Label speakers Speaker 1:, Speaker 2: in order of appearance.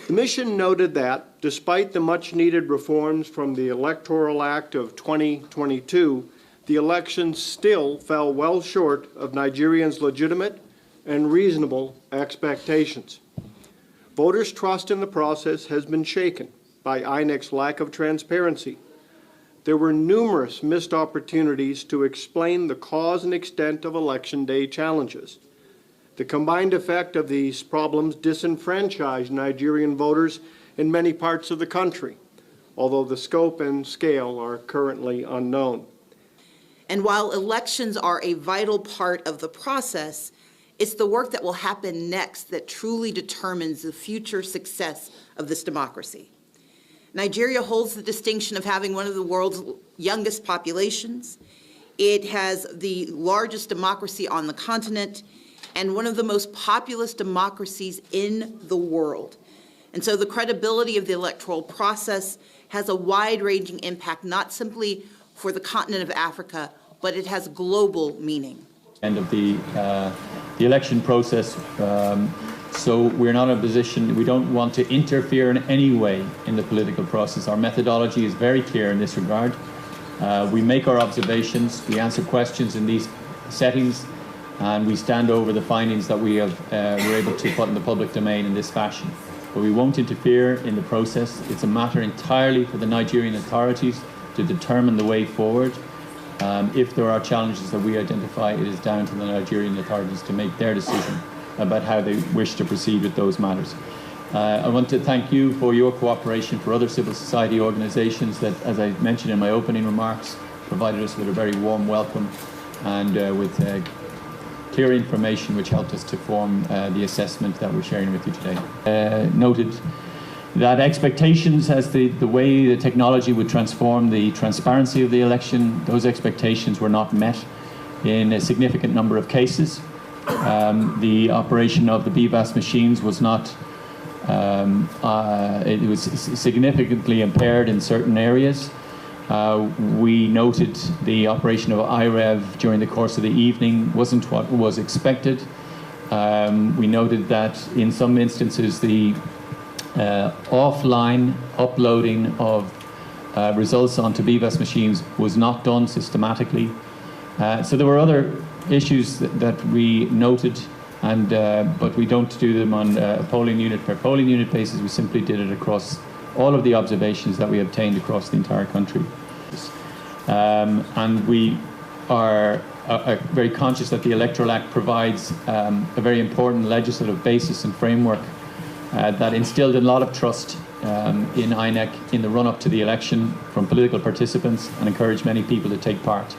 Speaker 1: The mission noted that, despite the much-needed reforms from the Electoral Act of 2022, the elections still fell well short of Nigerians' legitimate and reasonable expectations. Voters' trust in the process has been shaken by INEC's lack of transparency. There were numerous missed opportunities to explain the cause and extent of Election Day challenges. The combined effect of these problems disenfranchised Nigerian voters in many parts of the country, although the scope and scale are currently unknown.
Speaker 2: And while elections are a vital part of the process, it's the work that will happen next that truly determines the future success of this democracy. Nigeria holds the distinction of having one of the world's youngest populations. It has the largest democracy on the continent and one of the most populous democracies in the world. And so the credibility of the electoral process has a wide-ranging impact, not simply for the continent of Africa, but it has global meaning.
Speaker 3: End of the election process, so we're not in a position, we don't want to interfere in any way in the political process. Our methodology is very clear in this regard. We make our observations, we answer questions in these settings, and we stand over the findings that we have were able to put in the public domain in this fashion. But we won't interfere in the process. It's a matter entirely for the Nigerian authorities to determine the way forward. If there are challenges that we identify, it is down to the Nigerian authorities to make their decision about how they wish to proceed with those matters. I want to thank you for your cooperation, for other civil society organisations that, as I mentioned in my opening remarks, provided us with a very warm welcome and with clear information which helped us to form the assessment that we're sharing with you today. Noted that expectations as the way the technology would transform the transparency of the election, those expectations were not met in a significant number of cases. The operation of the BVAS machines was not, it was significantly impaired in certain areas. We noted the operation of IREV during the course of the evening wasn't what was expected. We noted that in some instances the offline uploading of results onto BVAS machines was not done systematically. So there were other issues that we noted, and but we don't do them on a polling unit per polling unit basis. We simply did it across all of the observations that we obtained across the entire country. And we are very conscious that the Electoral Act provides a very important legislative basis and framework that instilled a lot of trust in INEC in the run-up to the election from political participants and encouraged many people to take part.